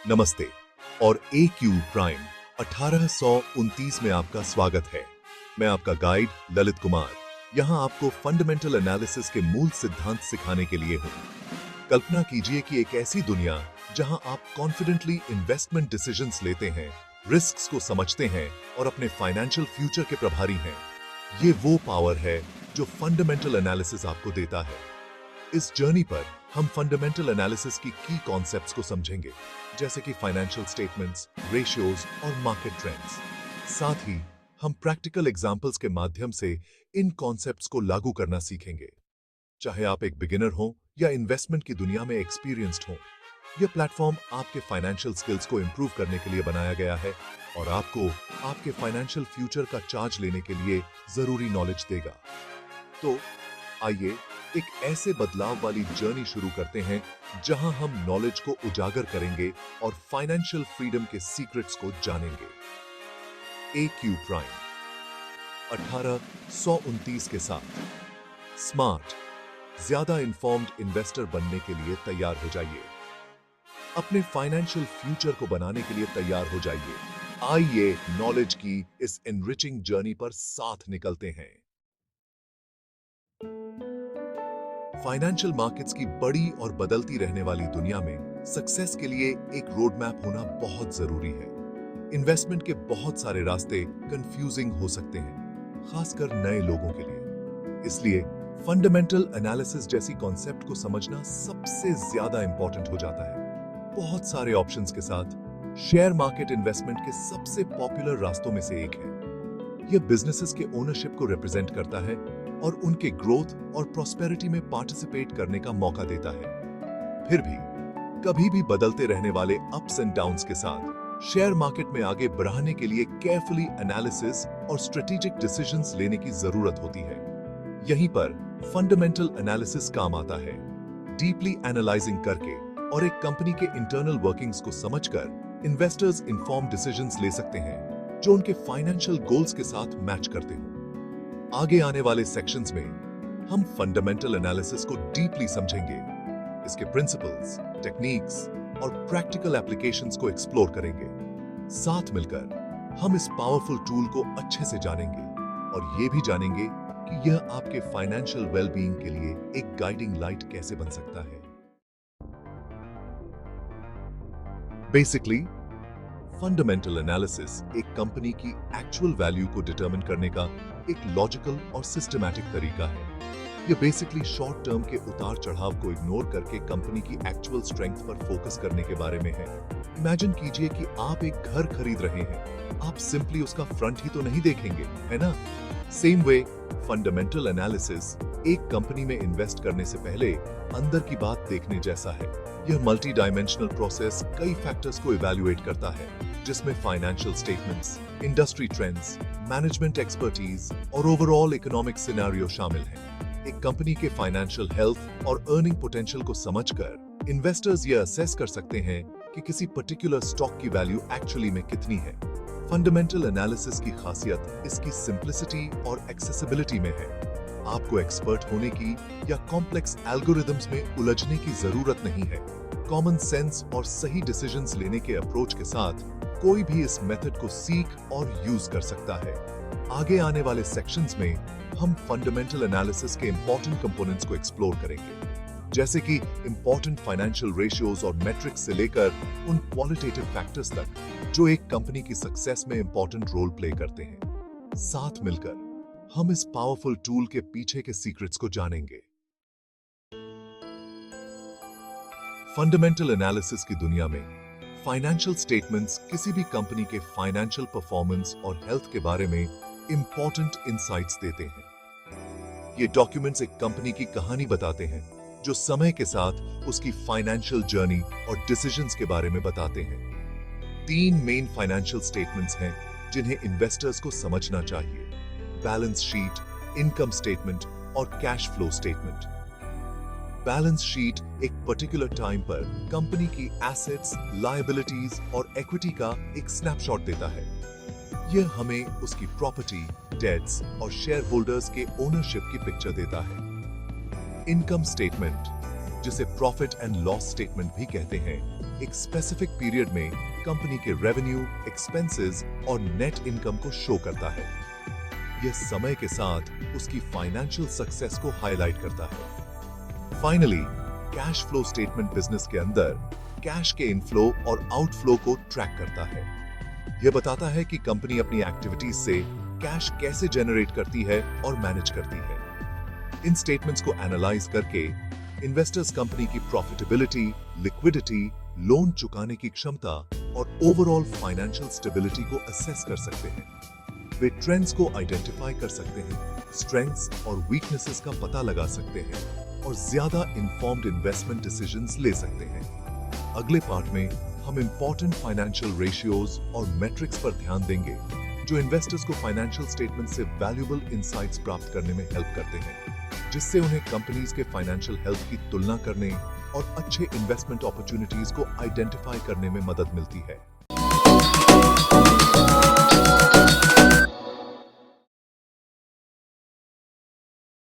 नमस्ते और ए Q prime 1829 में आपका स्वागत है। मैं आपका गाइड ललित कुमार यहां आपको फंडामेंटल एनालिसिस के मूल सिद्धांत सिखाने के लिए हूं। कल्पना कीजिए कि एक ऐसी दुनिया जहां आप कॉन्फिडेंटली इन्वेस्टमेंट डिसीजंस लेते हैं, रिस्क्स को समझते हैं और अपने फाइनेंशियल फ्यूचर के प्रभारी हैं। ये वो पावर है जो फंडामेंटल एनालिसिस आपको देता है। इस जर्नी पर हम फंडामेंटल एनालिसिस की कॉन्सेप्ट्स को समझेंगे, जैसे कि फाइनेंशियल स्टेटमेंट्स, रेशियोज और मार्केट ट्रेंड्स। साथ ही हम प्रैक्टिकल एग्जांपल्स के माध्यम से इन कॉन्सेप्ट्स को लागू करना सीखेंगे। चाहे आप एक बिगिनर हो या इन्वेस्टमेंट की दुनिया में एक्सपीरियंस्ड हो, यह प्लेटफॉर्म आपके फाइनेंशियल स्किल्स को इंप्रूव करने के लिए बनाया गया है और आपको आपके फाइनेंशियल फ्यूचर का चार्ज लेने के लिए जरूरी नॉलेज देगा। तो आइए एक ऐसे बदलाव वाली जर्नी शुरू करते हैं जहां हम नॉलेज को उजागर करेंगे और फाइनेंशियल फ्रीडम के सीक्रेट्स को जानेंगे। ए क्यू प्राइम 1829 के साथ स्मार्ट, ज्यादा इन्फॉर्म्ड इन्वेस्टर बनने के लिए तैयार हो जाइए। अपने फाइनेंशियल फ्यूचर को बनाने के लिए तैयार हो जाइए। आइए नॉलेज की इस एनरिचिंग जर्नी पर साथ निकलते हैं। फाइनेंशियल मार्केट्स की बड़ी और बदलती रहने वाली दुनिया में सक्सेस के लिए एक रोड मैप होना बहुत जरूरी है। इन्वेस्टमेंट के बहुत सारे रास्ते कंफ्यूजिंग हो सकते हैं, खासकर नए लोगों के लिए। इसलिए फंडामेंटल एनालिसिस जैसी कॉन्सेप्ट को समझना सबसे ज्यादा इंपॉर्टेंट हो जाता है। बहुत सारे ऑप्शंस के साथ शेयर मार्केट इन्वेस्टमेंट के सबसे पॉपुलर रास्तों में से एक है। यह बिजनेसेस के ओनरशिप को रिप्रेजेंट करता है और उनके ग्रोथ और प्रॉस्पेरिटी में पार्टिसिपेट करने का मौका देता है। फिर भी कभी भी बदलते रहने वाले अप्स एंड डाउन्स के साथ शेयर मार्केट में आगे बढ़ने के लिए केयरफुली एनालिसिस और स्ट्रेटेजिक डिसीजंस लेने की जरूरत होती है। यहीं पर फंडामेंटल एनालिसिस काम आता है। डीपली एनालाइजिंग करके और एक कंपनी के इंटरनल वर्किंग्स को समझकर इन्वेस्टर्स इन्फॉर्म्ड डिसीजंस ले सकते हैं जो उनके फाइनेंशियल गोल्स के साथ मैच करते हो। आगे आने वाले सेक्शंस में हम फंडामेंटल एनालिसिस को डीपली समझेंगे, इसके प्रिंसिपल्स, टेक्निक्स और प्रैक्टिकल एप्लीकेशंस को एक्सप्लोर करेंगे। साथ मिलकर हम इस पावरफुल टूल को अच्छे से जानेंगे और ये भी जानेंगे कि यह आपके फाइनेंशियल वेलबीइंग के लिए एक गाइडिंग लाइट कैसे बन सकता है। बेसिकली फंडामेंटल एनालिसिस एक कंपनी की एक्चुअल वैल्यू को डिटरमिन करने का एक लॉजिकल और सिस्टमैटिक तरीका है। यह बेसिकली शॉर्ट टर्म के उतार चढ़ाव को इग्नोर करके कंपनी की एक्चुअल स्ट्रेंथ पर फोकस करने के बारे में है। इमेजिन कीजिए कि आप एक घर खरीद रहे हैं, आप सिंपली उसका फ्रंट ही तो नहीं देखेंगे, है ना? सेम वे फंडामेंटल एनालिसिस एक कंपनी में इन्वेस्ट करने से पहले अंदर की बात देखने जैसा है। यह मल्टी डायमेंशनल प्रोसेस कई फैक्टर्स को इवैल्यूएट करता है, जिसमें financial statements, industry trends, management expertise और ओवरऑल इकोनॉमिक सिनेरियो शामिल हैं। एक कंपनी के फाइनेंशियल हेल्थ और अर्निंग पोटेंशियल को समझकर इन्वेस्टर्स यह असेस कर सकते हैं कि किसी पर्टिकुलर स्टॉक की वैल्यू एक्चुअली में कितनी है। फंडामेंटल एनालिसिस की खासियत इसकी सिंप्लिसिटी और एक्सेसिबिलिटी में है। आपको एक्सपर्ट होने की या कॉम्प्लेक्स एल्गोरिदम्स में उलझने की जरूरत नहीं है। कॉमन सेंस और सही डिसीजंस लेने के अप्रोच के साथ कोई भी इस मेथड को सीख और यूज कर सकता है। आगे आने वाले सेक्शंस में हम फंडामेंटल एनालिसिस के इंपॉर्टेंट कंपोनेंट्स को एक्सप्लोर करेंगे, जैसे कि इंपॉर्टेंट फाइनेंशियल रेशियोज और मैट्रिक्स से लेकर उन क्वालिटेटिव फैक्टर्स तक जो एक कंपनी की सक्सेस में इंपॉर्टेंट रोल प्ले करते हैं। साथ मिलकर हम इस पावरफुल टूल के पीछे के सीक्रेट्स को जानेंगे। फंडामेंटल एनालिसिस की दुनिया में फाइनेंशियल स्टेटमेंट्स किसी भी कंपनी के फाइनेंशियल परफॉर्मेंस और हेल्थ के बारे में इंपॉर्टेंट इंसाइट्स देते हैं। ये डॉक्यूमेंट्स एक कंपनी की कहानी बताते हैं जो समय के साथ उसकी फाइनेंशियल जर्नी और डिसीजंस के बारे में बताते हैं। 3 मेन फाइनेंशियल स्टेटमेंट्स हैं जिन्हें इन्वेस्टर्स को समझना चाहिए: बैलेंस शीट, इनकम स्टेटमेंट और cash flow statement. Balance sheet एक पर्टिकुलर टाइम पर कंपनी की एसेट्स, लायबिलिटीज और इक्विटी का एक स्नैपशॉट देता है। यह हमें उसकी प्रॉपर्टी, डेट्स और शेयर होल्डर्स के ओनरशिप की पिक्चर देता है। इनकम स्टेटमेंट जिसे प्रॉफिट एंड लॉस स्टेटमेंट भी कहते हैं, एक स्पेसिफिक पीरियड में कंपनी के रेवेन्यू, एक्सपेंसेस और नेट इनकम को शो करता है। यह समय के साथ उसकी फाइनेंशियल सक्सेस को हाईलाइट करता है। Finally, cash flow statement business के अंदर कैश के इनफ्लो और आउटफ्लो को ट्रैक करता है। यह बताता है कि कंपनी अपनी एक्टिविटीज से कैश कैसे जनरेट करती है और मैनेज करती है। इन स्टेटमेंट्स को एनालाइज करके इन्वेस्टर्स कंपनी की प्रॉफिटेबिलिटी, लिक्विडिटी, लोन चुकाने की क्षमता और ओवरऑल फाइनेंशियल स्टेबिलिटी को असेस कर सकते हैं। वे ट्रेंड्स को आइडेंटिफाई कर सकते हैं, स्ट्रेंथ्स और वीकनेसेस का पता लगा सकते हैं और ज्यादा इन्फॉर्म्ड इन्वेस्टमेंट डिसीजंस ले सकते हैं। अगले पार्ट में हम इंपॉर्टेंट फाइनेंशियल रेशियोज और मेट्रिक्स पर ध्यान देंगे जो इन्वेस्टर्स को फाइनेंशियल स्टेटमेंट से वैल्यूएबल इंसाइट्स प्राप्त करने में हेल्प करते हैं, जिससे उन्हें कंपनीज के फाइनेंशियल हेल्थ की तुलना करने और अच्छे इन्वेस्टमेंट अपॉर्चुनिटीज को आइडेंटिफाई करने में मदद मिलती है।